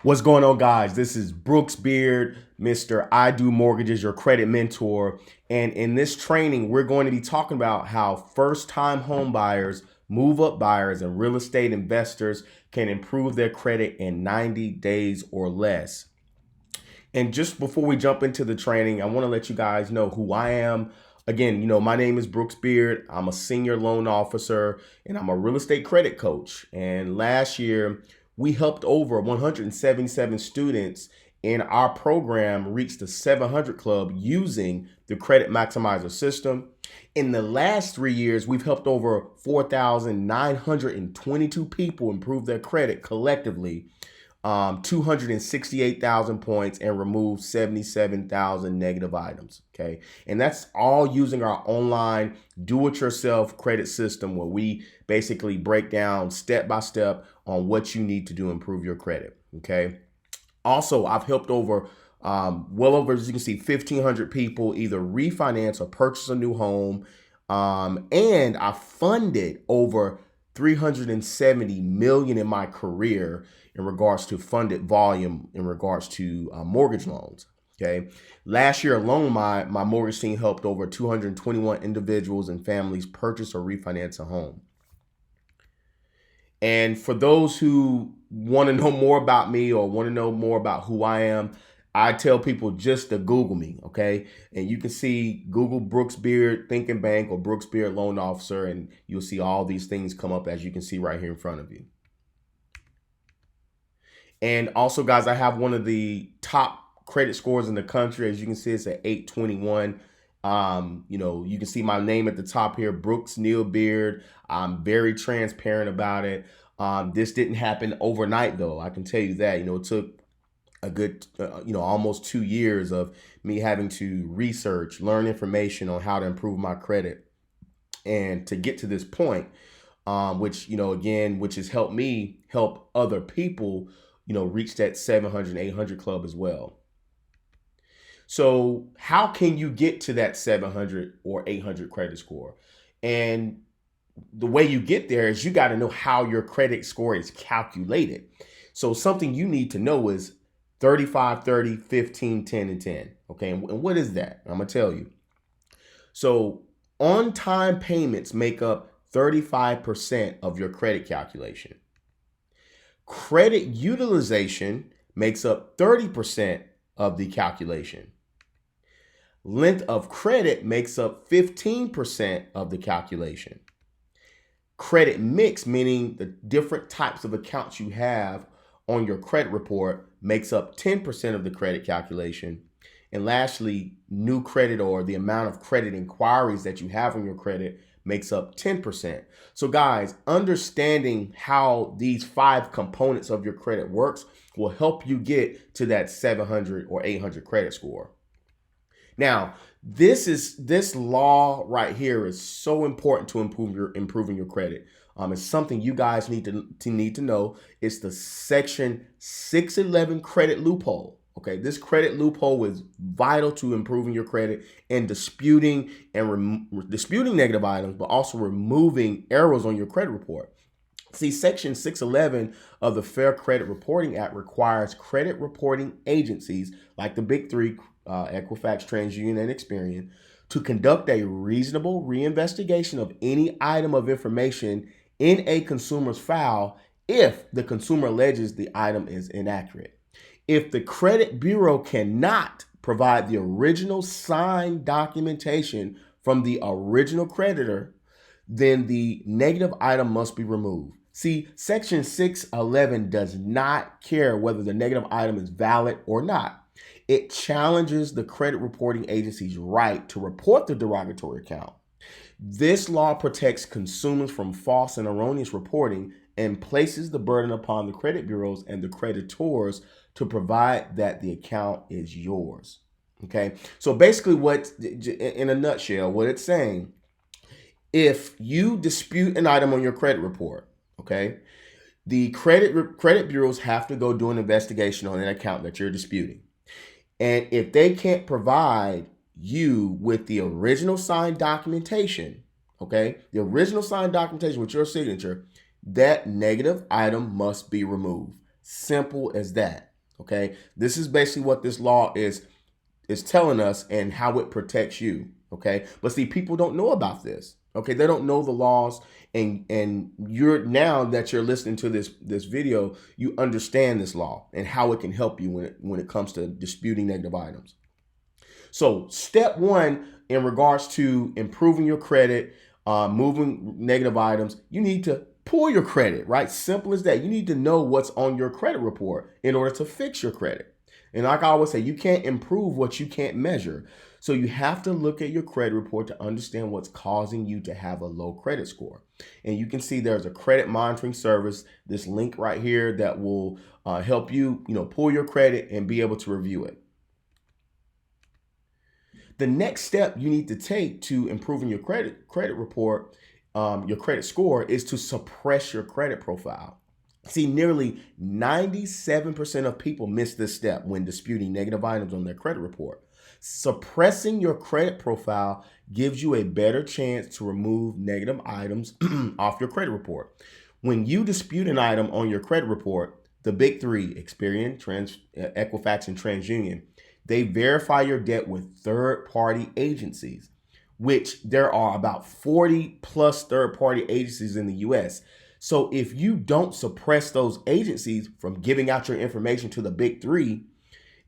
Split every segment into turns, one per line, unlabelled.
What's going on, guys? This is Brooks Beard, Mr. I Do Mortgages, your credit mentor. And in this training, we're going to be talking about how first-time home buyers, move-up buyers, and real estate investors can improve their credit in 90 days or less. And just before we jump into the training, I want to let you guys know who I am. Again, my name is Brooks Beard. I'm a senior loan officer and I'm a real estate credit coach. And last year, we helped over 177 students in our program reach the 700 Club using the Credit Maximizer system. In the last 3 years, we've helped over 4,922 people improve their credit collectively, 268,000 points, and remove 77,000 negative items. Okay. And that's all using our online do-it-yourself credit system where we basically break down step by step on what you need to do to improve your credit. Okay. Also, I've helped over well over, as you can see, 1,500 people either refinance or purchase a new home. And I funded over 370 million in my career in regards to funded volume in regards to mortgage loans. Okay. Last year alone, my mortgage team helped over 221 individuals and families purchase or refinance a home. And for those who want to know more about me or want to know more about who I am, I tell people just to Google me, okay? And you can see Google Brooks Beard Think and Bank or Brooks Beard Loan Officer, and you'll see all these things come up as you can see right here in front of you. And also, guys, I have one of the top credit scores in the country. As you can see, it's at 821. You can see my name at the top here, Brooks Neal Beard. I'm very transparent about it. This didn't happen overnight, though. I can tell you that. It took a good, almost 2 years of me having to research, learn information on how to improve my credit, and to get to this point, which has helped me help other people, reach that 700, 800 club as well. So how can you get to that 700 or 800 credit score? And the way you get there is you got to know how your credit score is calculated. So something you need to know is 35, 30, 15, 10, and 10. Okay, and what is that? I'm going to tell you. So on-time payments make up 35% of your credit calculation. Credit utilization makes up 30% of the calculation. Length of credit makes up 15% of the calculation. Credit mix, meaning the different types of accounts you have on your credit report, makes up 10% of the credit calculation. And lastly, new credit, or the amount of credit inquiries that you have on your credit, makes up 10%. So guys, understanding how these 5 components of your credit works will help you get to that 700 or 800 credit score. Now, this law right here is so important to improving your credit. It's something you guys need to know. It's the Section 611 credit loophole. Okay, this credit loophole is vital to improving your credit and disputing negative items, but also removing errors on your credit report. See, Section 611 of the Fair Credit Reporting Act requires credit reporting agencies like the Big Three, Equifax, TransUnion, and Experian, to conduct a reasonable reinvestigation of any item of information in a consumer's file if the consumer alleges the item is inaccurate. If the credit bureau cannot provide the original signed documentation from the original creditor, then the negative item must be removed. See, Section 611 does not care whether the negative item is valid or not. It challenges the credit reporting agency's right to report the derogatory account. This law protects consumers from false and erroneous reporting and places the burden upon the credit bureaus and the creditors to provide that the account is yours. Okay, so basically, in a nutshell, what it's saying, if you dispute an item on your credit report, okay, the credit bureaus have to go do an investigation on an account that you're disputing. And if they can't provide you with the original signed documentation, okay, the original signed documentation with your signature, that negative item must be removed. Simple as that. Okay. This is basically what this law is telling us and how it protects you. Okay. But see, people don't know about this. Okay. They don't know the laws. And you're, now that you're listening to this video, you understand this law and how it can help you when it comes to disputing negative items. So step one, in regards to improving your credit, moving negative items, you need to pull your credit, right? Simple as that. You need to know what's on your credit report in order to fix your credit. And like I always say, you can't improve what you can't measure. So you have to look at your credit report to understand what's causing you to have a low credit score. And you can see there's a credit monitoring service, this link right here, that will help you, pull your credit and be able to review it. The next step you need to take to improving your credit report, your credit score, is to suppress your credit profile. See, nearly 97% of people miss this step when disputing negative items on their credit report. Suppressing your credit profile gives you a better chance to remove negative items off your credit report. When you dispute an item on your credit report, the big three, Experian, Equifax, and TransUnion, they verify your debt with third-party agencies, which there are about 40 plus third-party agencies in the US. So if you don't suppress those agencies from giving out your information to the big three,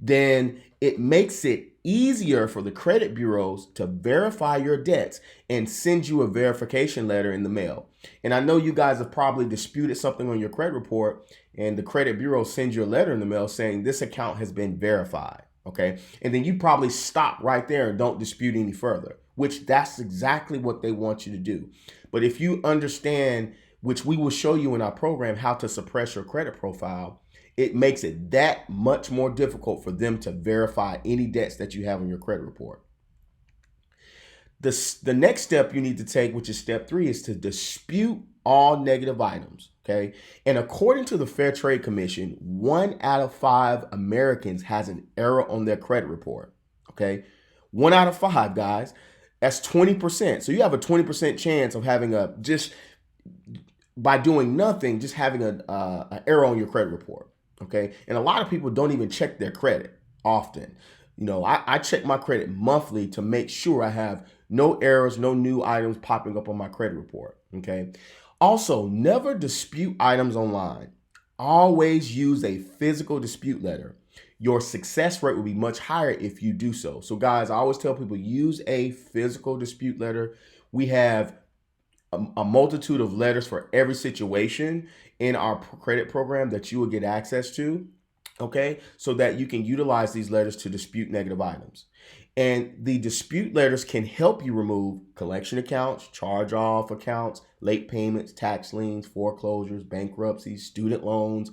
then it makes it easier for the credit bureaus to verify your debts and send you a verification letter in the mail. And I know you guys have probably disputed something on your credit report, and the credit bureau sends you a letter in the mail saying this account has been verified. Okay. And then you probably stop right there and don't dispute any further, which that's exactly what they want you to do. But if you understand, which we will show you in our program, how to suppress your credit profile, it makes it that much more difficult for them to verify any debts that you have on your credit report. The next step you need to take, which is step 3, is to dispute all negative items. Okay. And according to the Fair Trade Commission, 1 out of 5 Americans has an error on their credit report. Okay. 1 out of 5, guys. That's 20%. So you have a 20% chance of having by doing nothing, just having an error on your credit report. Okay. And a lot of people don't even check their credit often. I check my credit monthly to make sure I have no errors, no new items popping up on my credit report. Okay. Also, never dispute items online. Always use a physical dispute letter. Your success rate will be much higher if you do so. So guys, I always tell people, use a physical dispute letter. We have a multitude of letters for every situation in our credit program that you will get access to. Okay, so that you can utilize these letters to dispute negative items. And the dispute letters can help you remove collection accounts, charge-off accounts, late payments, tax liens, foreclosures, bankruptcies, student loans,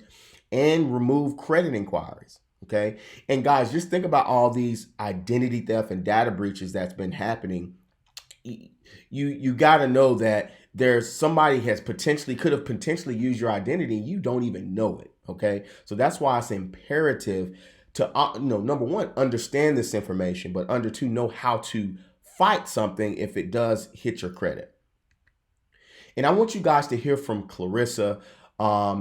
and remove credit inquiries. Okay, and guys, just think about all these identity theft and data breaches that's been happening. You got to know that there's somebody could have potentially used your identity and you don't even know it. Okay, so that's why it's imperative to number one, understand this information, but under 2, know how to fight something if it does hit your credit. And I want you guys to hear from Clarissa.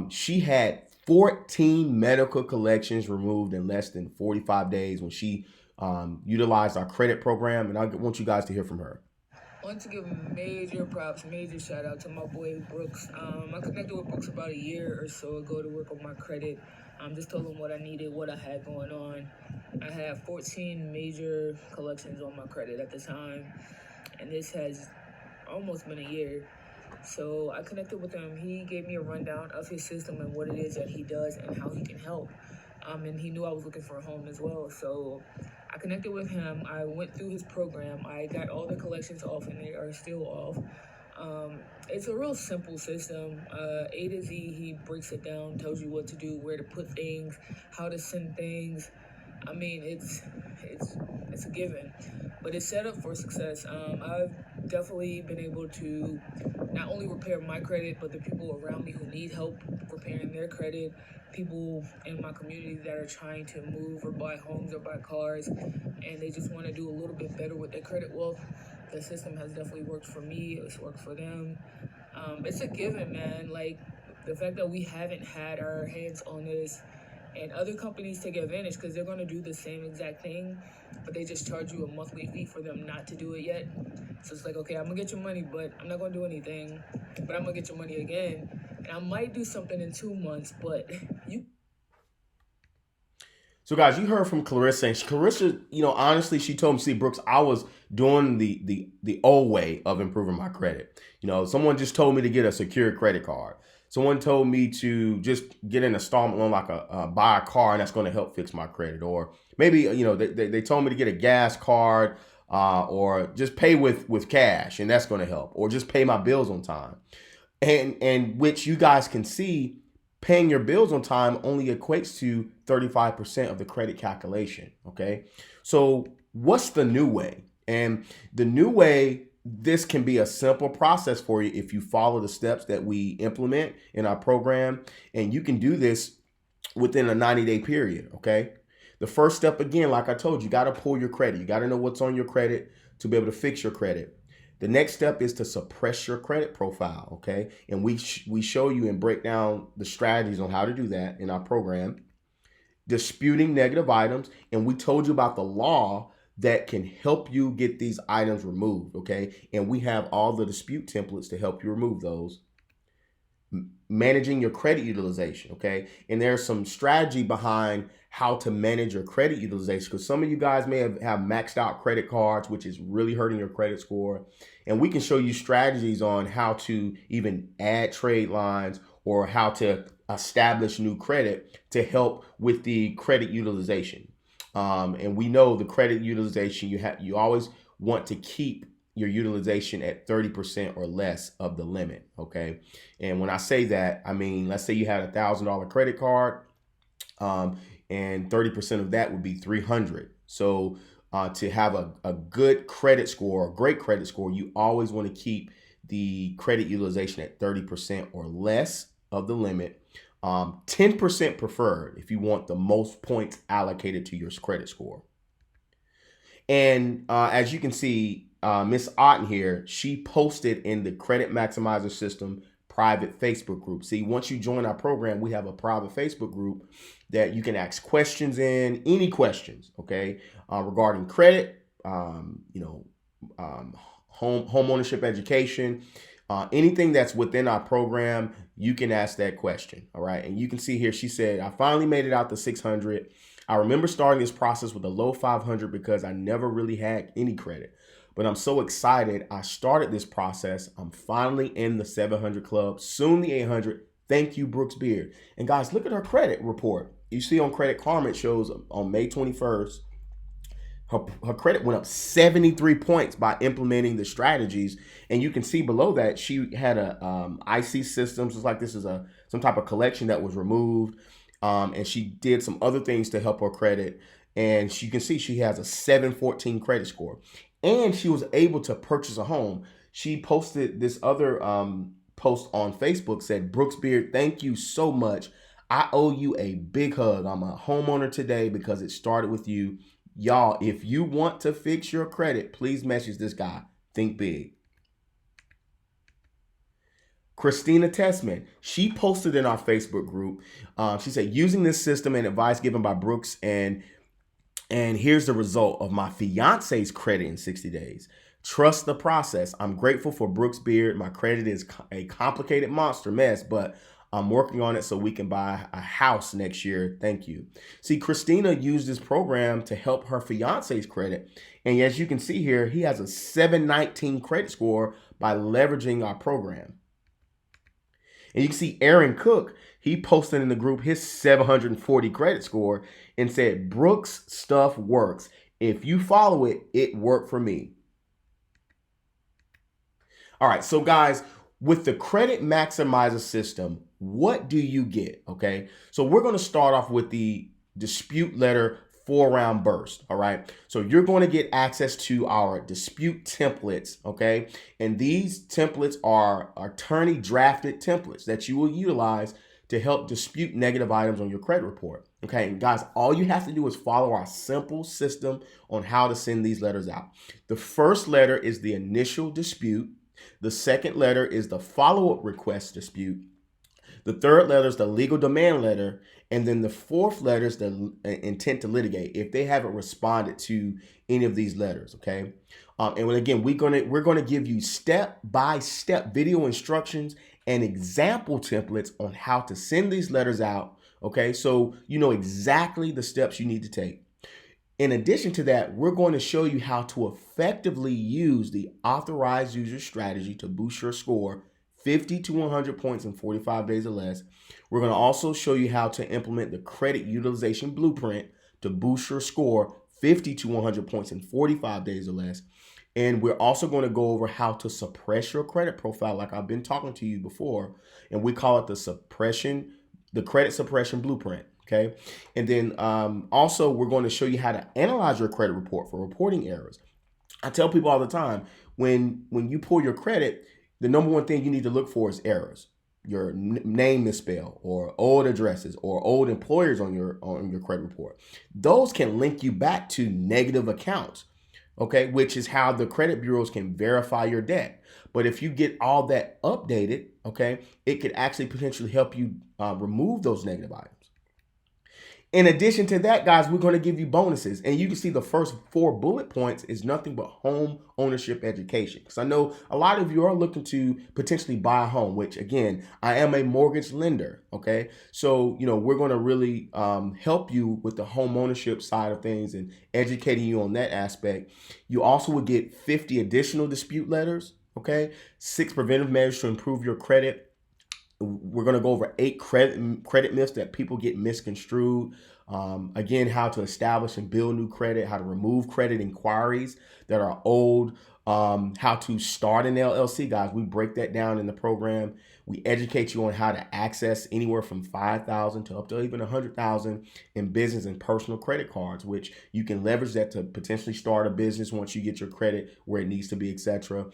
She had 14 medical collections removed in less than 45 days when she utilized our credit program, and I want you guys to hear from her.
I want to give major props, major shout out to my boy Brooks. I connected with Brooks about a year or so ago to work on my credit. Just told him what I needed, what I had going on. I had 14 major collections on my credit at the time, and this has almost been a year. So I connected with him. He gave me a rundown of his system and what it is that he does and how he can help. And he knew I was looking for a home as well. So I connected with him. I went through his program. I got all the collections off, and they are still off. It's a real simple system. A to Z, he breaks it down, tells you what to do, where to put things, how to send things. I mean, it's a given, but it's set up for success. I've definitely been able to not only repair my credit, but the people around me who need help repairing their credit, people in my community that are trying to move or buy homes or buy cars, and they just want to do a little bit better with their credit. Well, the system has definitely worked for me. It's worked for them. It's a given, man. Like, The fact that we haven't had our hands on this and other companies take advantage because they're going to do the same exact thing, but they just charge you a monthly fee for them not to do it yet. So it's like, okay, I'm going to get your money, but I'm not going to do anything, but I'm going to get your money again. And I might do something in 2 months, but you.
So guys, you heard from Clarissa, and Clarissa, honestly, she told me, see, Brooks, I was doing the old way of improving my credit. Someone just told me to get a secured credit card. Someone told me to just get an installment loan, like buy a car, and that's going to help fix my credit. Or maybe, they told me to get a gas card, or just pay with cash, and that's going to help. Or just pay my bills on time. And which you guys can see, paying your bills on time only equates to 35% of the credit calculation. Okay. So what's the new way? And the new way, this can be a simple process for you if you follow the steps that we implement in our program. And you can do this within a 90-day period. Okay. The first step, again, like I told you, got to pull your credit. You got to know what's on your credit to be able to fix your credit. The next step is to suppress your credit profile. Okay. And we show you and break down the strategies on how to do that in our program. Disputing negative items. And we told you about the law that can help you get these items removed, okay? And we have all the dispute templates to help you remove those. Managing your credit utilization, okay? And there's some strategy behind how to manage your credit utilization, because some of you guys may have maxed out credit cards, which is really hurting your credit score. And we can show you strategies on how to even add trade lines or how to establish new credit to help with the credit utilization. And we know the credit utilization, you always want to keep your utilization at 30% or less of the limit, okay? And when I say that, I mean, let's say you had $1,000 credit card, and 30% of that would be $300. So to have a good credit score, a great credit score, you always want to keep the credit utilization at 30% or less of the limit. 10% preferred if you want the most points allocated to your credit score. And as you can see, Miss Otten here, she posted in the Credit Maximizer System private Facebook group. See, once you join our program, we have a private Facebook group that you can ask questions in, any questions, okay, regarding credit, home ownership education. Anything that's within our program, you can ask that question. All right. And you can see here, she said, I finally made it out to 600. I remember starting this process with a low 500 because I never really had any credit. But I'm so excited. I started this process. I'm finally in the 700 club, soon the 800. Thank you, Brooks Beard. And guys, look at her credit report. You see on Credit Karma, it shows on May 21st, her credit went up 73 points by implementing the strategies. And you can see below that she had a IC systems. It's like this is some type of collection that was removed. And she did some other things to help her credit. And you can see she has a 714 credit score. And she was able to purchase a home. She posted this other post on Facebook, said, Brooks Beard, thank you so much. I owe you a big hug. I'm a homeowner today because it started with you. Y'all, if you want to fix your credit, please message this guy. Think big. Christina Tessman, she posted in our Facebook group. She said, using this system and advice given by Brooks, and here's the result of my fiance's credit in 60 days. Trust the process. I'm grateful for Brooks Beard. My credit is a complicated monster mess, but I'm working on it so we can buy a house next year. Thank you. See, Christina used this program to help her fiance's credit. And as you can see here, he has a 719 credit score by leveraging our program. And you can see Aaron Cook, he posted in the group his 740 credit score and said, Brooks stuff works. If you follow it, it worked for me. All right, so guys, with the Credit Maximizer System, what do you get? Okay, so we're going to start off with the dispute letter 4-round burst. All right, so you're going to get access to our dispute templates. Okay, and these templates are attorney drafted templates that you will utilize to help dispute negative items on your credit report. Okay, and guys, all you have to do is follow our simple system on how to send these letters out. The first letter is the initial dispute. The second letter is the follow-up request dispute. The third letter is the legal demand letter. And then the fourth letter is the intent to litigate if they haven't responded to any of these letters, okay? And again, we're gonna give you step-by-step video instructions and example templates on how to send these letters out, okay? So you know exactly the steps you need to take. In addition to that, we're going to show you how to effectively use the authorized user strategy to boost your score 50 to 100 points in 45 days or less. We're going to also show you how to implement the credit utilization blueprint to boost your score 50 to 100 points in 45 days or less. And we're also going to go over how to suppress your credit profile like I've been talking to you before. And we call it the credit suppression blueprint. Okay. And then also we're going to show you how to analyze your credit report for reporting errors. I tell people all the time, when you pull your credit, the number one thing you need to look for is errors. Your name misspelled, or old addresses, or old employers on your credit report. Those can link you back to negative accounts, okay, which is how the credit bureaus can verify your debt. But if you get all that updated, okay, it could actually potentially help you remove those negative items. In addition to that, guys, we're going to give you bonuses. And you can see the first 4 bullet points is nothing but home ownership education. Because I know a lot of you are looking to potentially buy a home, which again, I am a mortgage lender. Okay. So, you know, we're going to really help you with the home ownership side of things and educating you on that aspect. You also would get 50 additional dispute letters. Okay. 6 preventive measures to improve your credit. We're going to go over 8 credit myths that people get misconstrued. Again, how to establish and build new credit, how to remove credit inquiries that are old, how to start an LLC, guys. We break that down in the program. We educate you on how to access anywhere from $5,000 to up to even $100,000 in business and personal credit cards, which you can leverage that to potentially start a business once you get your credit where it needs to be, etc.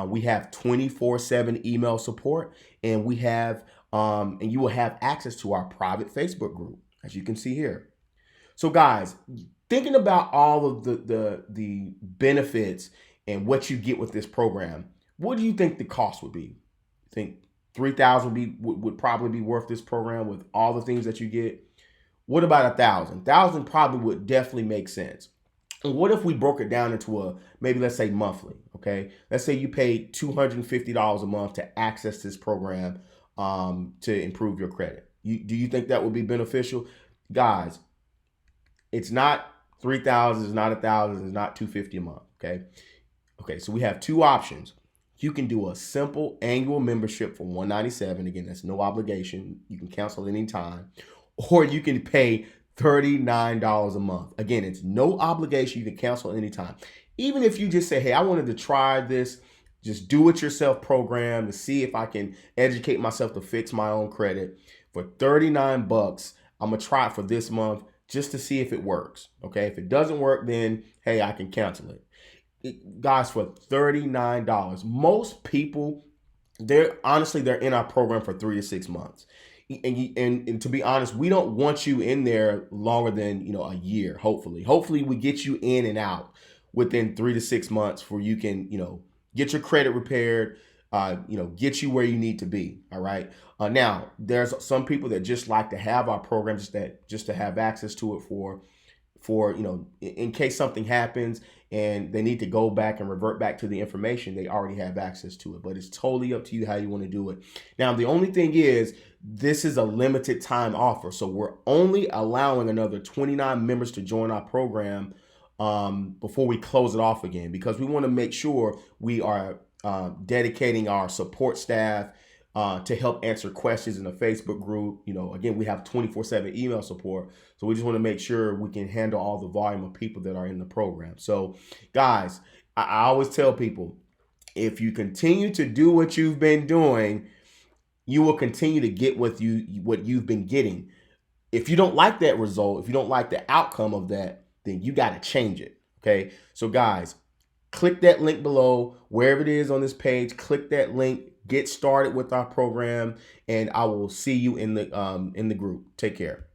We have 24/7 email support, and we have and you will have access to our private Facebook group, as you can see here. So, guys, thinking about all of the benefits and what you get with this program, what do you think the cost would be? Think $3,000 would probably be worth this program with all the things that you get? What about $1,000? $1,000 probably would definitely make sense. And what if we broke it down into maybe let's say monthly, okay? Let's say you paid $250 a month to access this program to improve your credit. Do you think that would be beneficial? Guys, it's not $3,000, it's not $1,000, it's not $250 a month, okay? Okay, so we have 2 options. You can do a simple annual membership for $197. Again, that's no obligation. You can cancel at any time. Or you can pay $39 a month. Again, it's no obligation. You can cancel anytime. Even if you just say, hey, I wanted to try this, just do it yourself program to see if I can educate myself to fix my own credit. For $39, I'm going to try it for this month just to see if it works. Okay. If it doesn't work, then hey, I can cancel it. Guys, for $39, most people, they're in our program for 3 to 6 months. And to be honest, we don't want you in there longer than, a year. Hopefully we get you in and out within 3 to 6 months where you can, get your credit repaired, get you where you need to be. All right. Now there's some people that just like to have our program just to have access to it for in case something happens and they need to go back and revert back to the information, they already have access to it. But it's totally up to you how you want to do it. Now, the only thing is, this is a limited time offer. So we're only allowing another 29 members to join our program before we close it off again, because we want to make sure we are dedicating our support staff to help answer questions in the Facebook group. Again, we have 24/7 email support. So we just want to make sure we can handle all the volume of people that are in the program. So guys, I always tell people, if you continue to do what you've been doing, you will continue to get what you've been getting. If you don't like that result, if you don't like the outcome of that, then you got to change it. Okay. So guys, click that link below, wherever it is on this page, click that link, get started with our program, and I will see you in the group. Take care.